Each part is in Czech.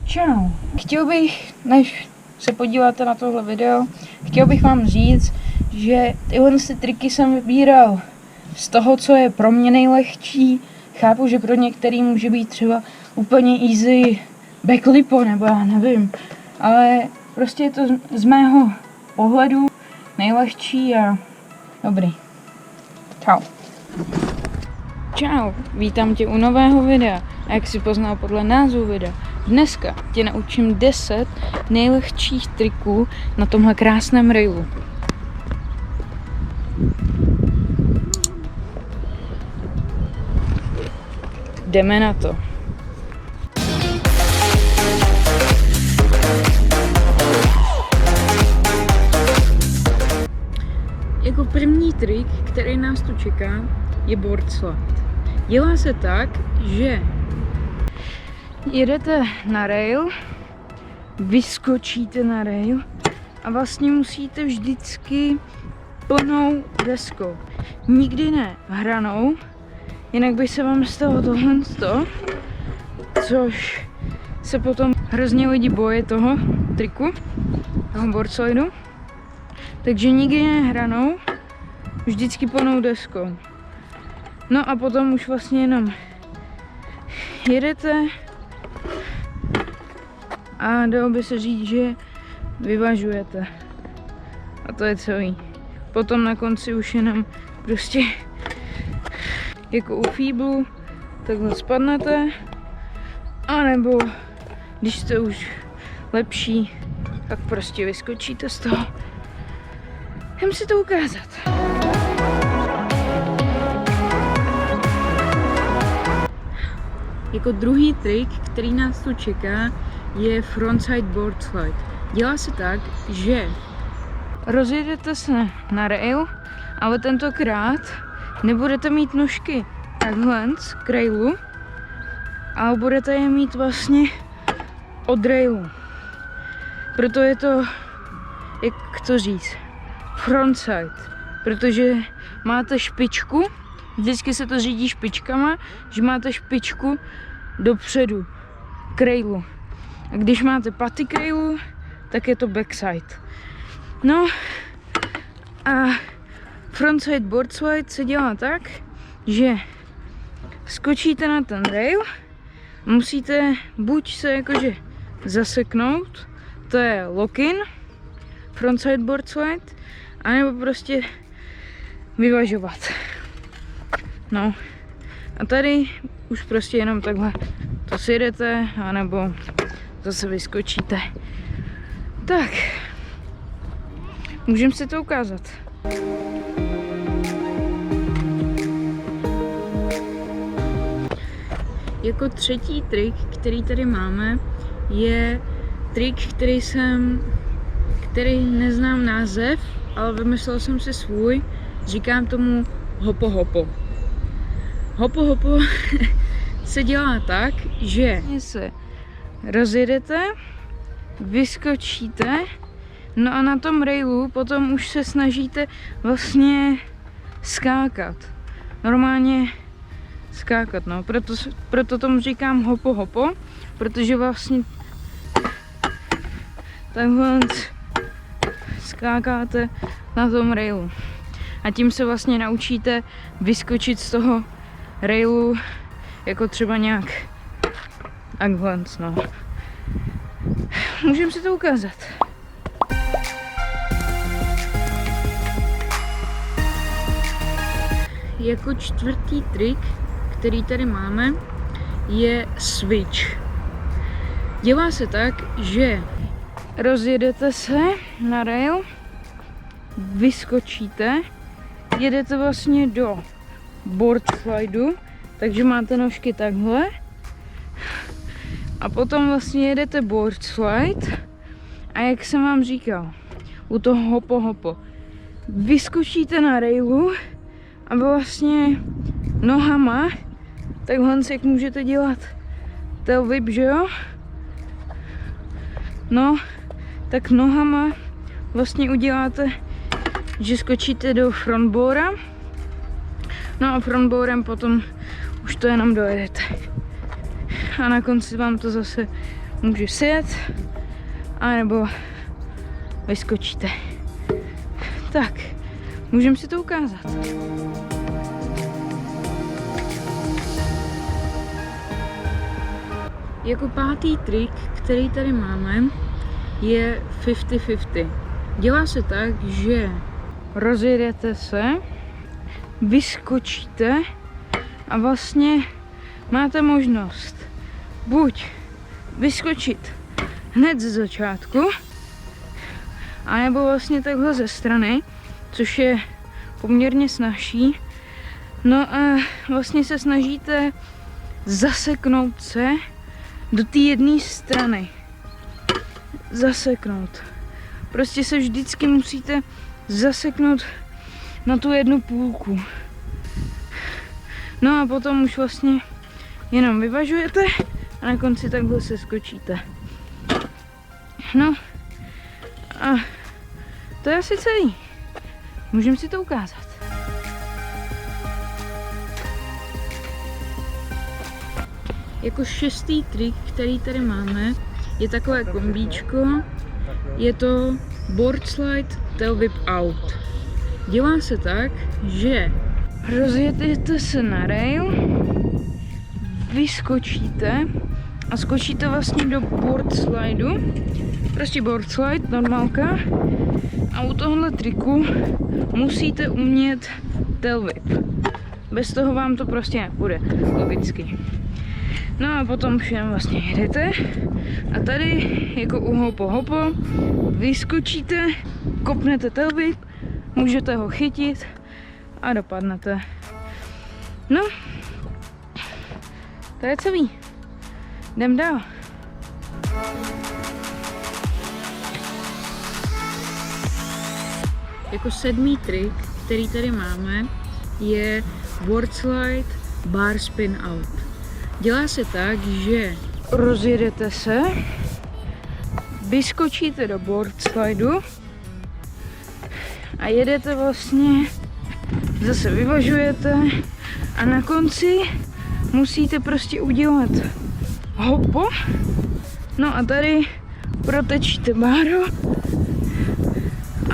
Čau. Chtěl bych, než se podíváte na tohle video, chtěl bych vám říct, že tyhle triky jsem vybíral z toho, co je pro mě nejlehčí. Chápu, že pro některý může být třeba úplně easy backlipo, nebo já nevím, ale prostě je to z mého pohledu nejlehčí a dobrý. Čau. Čau, vítám tě u nového videa. A jak si poznal podle názvu videa, dneska tě naučím 10 nejlehčích triků na tomhle krásném railu. Jdeme na to. Jako první trik, který nás tu čeká, je board slide. Dělá se tak, že jedete na rail, vyskočíte na rail a vlastně musíte vždycky plnou deskou. Nikdy ne hranou, jinak by se vám stalo tohle, což se potom hrozně lidi bojí toho triku, toho board slideu. Takže nikdy ne hranou, vždycky plnou deskou. No a potom už vlastně jenom jedete a dalo by se říct, že vyvažujete. A to je celý. Potom na konci už jenom prostě jako u Feeblu takhle spadnete, anebo když jste už lepší, tak prostě vyskočíte z toho. Jdem si to ukázat. Jako druhý trik, který nás tu čeká, je frontside board slide. Dělá se tak, že rozjedete se na rail, ale tentokrát nebudete mít nožky takhle k railu, ale budete je mít vlastně od railu. Proto je to, jak to říct, frontside, protože máte špičku, vždycky se to řídí špičkama, že máte špičku dopředu k railu. A když máte paty k railu, tak je to backside. No a frontside board slide se dělá tak, že skočíte na ten rail, musíte buď se jakože zaseknout, to je lock-in, frontside board slide, anebo prostě vyvažovat. No a tady už prostě jenom takhle to sjedete, anebo zase vyskočíte. Tak, můžeme si to ukázat. Jako třetí trik, který tady máme, je trik, který neznám název, ale vymyslel jsem si svůj, říkám tomu hopo hopo. Hopo hopo se dělá tak, že se rozjedete, vyskočíte, no a na tom railu potom už se snažíte vlastně skákat. Normálně skákat, no. Proto tomu říkám hopo hopo, protože vlastně takhle skákáte na tom railu. A tím se vlastně naučíte vyskočit z toho railu jako třeba nějak takhle, no. Můžeme si to ukázat. Jako čtvrtý trik, který tady máme, je switch. Dělá se tak, že rozjedete se na rail, vyskočíte, jedete vlastně do board slideu, takže máte nožky takhle a potom vlastně jedete board slide a jak jsem vám říkal, u toho hopo hopo, vyskočíte na railu a vlastně nohama, takhle jak můžete dělat tail whip, že jo? No, tak nohama vlastně uděláte, že skočíte do frontboarda. No a frontboardem potom už to jenom dojedete. A na konci vám to zase může sedět, anebo vyskočíte. Tak, můžeme si to ukázat. Jako pátý trik, který tady máme, je 50-50. Dělá se tak, že rozjedete se, vyskočíte a vlastně máte možnost buď vyskočit hned ze začátku, anebo vlastně takhle ze strany, což je poměrně snazší. No a vlastně se snažíte zaseknout se do té jedné strany. Zaseknout. Prostě se vždycky musíte zaseknout na tu jednu půlku. No a potom už vlastně jenom vyvažujete a na konci takhle se skočíte. No a to je asi celý. Můžeme si to ukázat. Jako šestý trik, který tady máme, je takové kombíčko. Je to board slide, tail whip out. Dělá se tak, že rozjedete se na rail, vyskočíte a skočíte vlastně do board slideu. Prostě board slide, normálka. A u tohohle triku musíte umět tail whip. Bez toho vám to prostě nepůjde, logicky. No a potom už jen vlastně jedete a tady jako u hopo hopo vyskočíte, kopnete tail whip, můžete ho chytit a dopadnete. No, to je celý. Jdem dál. Jako sedmý trik, který tady máme, je board slide, bar spin out. Dělá se tak, že rozjedete se, vyskočíte do board slideu a jedete vlastně, zase vyvažujete a na konci musíte prostě udělat hopo. No a tady protečíte báru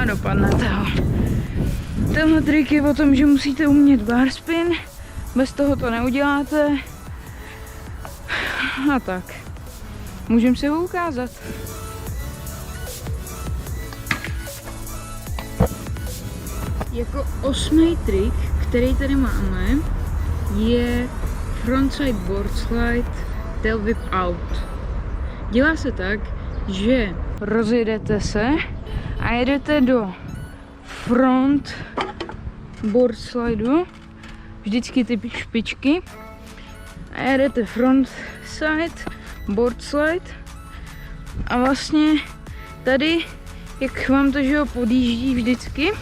a dopadnete ho. Tenhle trik je o tom, že musíte umět bar spin, bez toho to neuděláte. A tak, můžeme si ho ukázat. Jako osmý trik, který tady máme, je frontside board slide, tail whip out. Dělá se tak, že rozjedete se a jedete do front board slideu, vždycky ty špičky, a jedete front side, board slide a vlastně tady, jak vám to, že ho podjíždí vždycky,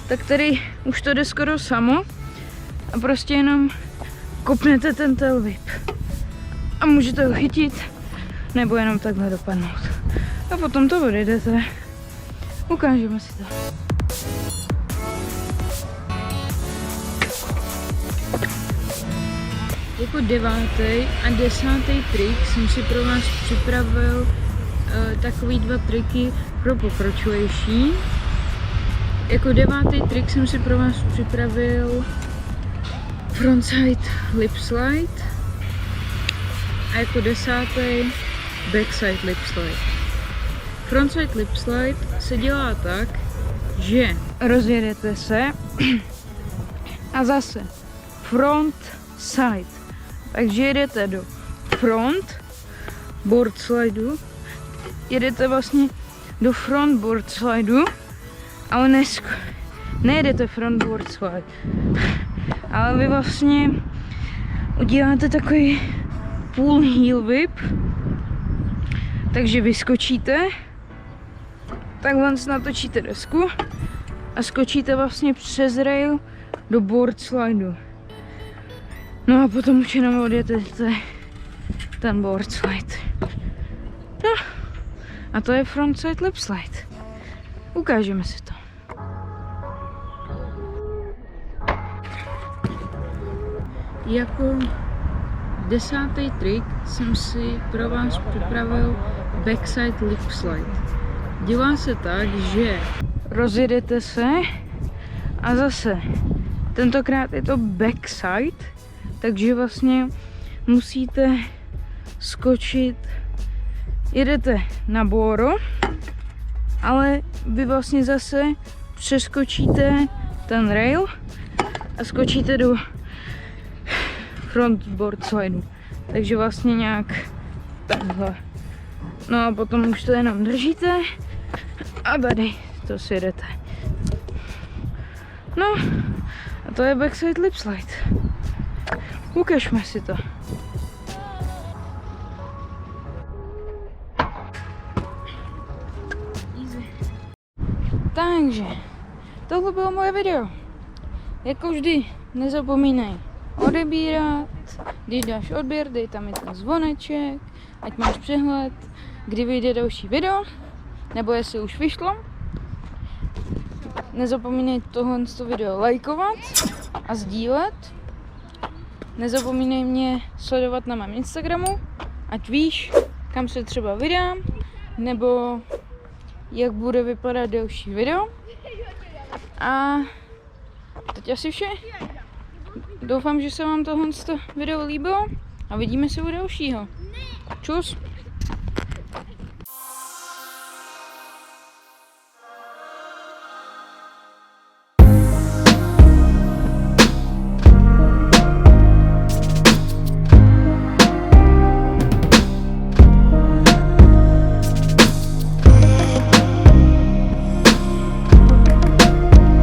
tak tady už to jde skoro samo a prostě jenom kopnete ten tail whip a můžete ho chytit nebo jenom takhle dopadnout a potom to odjedete. Ukážeme si to. Jako devátý a desátý trik jsem si pro vás připravil takový dva triky pro pokročilejší. Jako devátý trik jsem si pro vás připravil frontside lip slide a jako desátý backside lip slide. Frontside lip slide se dělá tak, že rozjedete se a zase front side. Takže jedete do front board slideu, jedete vlastně do front board slideu, ale nejedete front board slide, ale vy vlastně uděláte takový půl heel whip, takže vyskočíte, takhle natočíte desku a skočíte vlastně přes rail do board slideu. No a potom už jenom odjedete ten board slide. No, a to je frontside lip slide. Ukážeme si to. Jako 10. trik jsem si pro vás připravil backside lip slide. Dělá se tak, že rozjedete se a zase tentokrát je to backside, takže vlastně musíte skočit, jedete na bóro, ale vy vlastně zase přeskočíte ten rail a skočíte do frontboard slideu. Takže vlastně nějak takhle. No a potom už to jenom držíte a tady to si jdete. No a to je backside lip slide. Ukažme si to. Takže, tohle bylo moje video. Jako vždy, nezapomínej odebírat, když dáš odběr, dej tam i ten zvoneček, ať máš přehled, kdy vyjde další video, nebo jestli už vyšlo. Nezapomínej tohle video lajkovat a sdílet. Nezapomínej mě sledovat na mém Instagramu, ať víš, kam se třeba vydám, nebo jak bude vypadat další video. A teď asi vše. Doufám, že se vám tohle video líbilo a vidíme se u dalšího. Čus!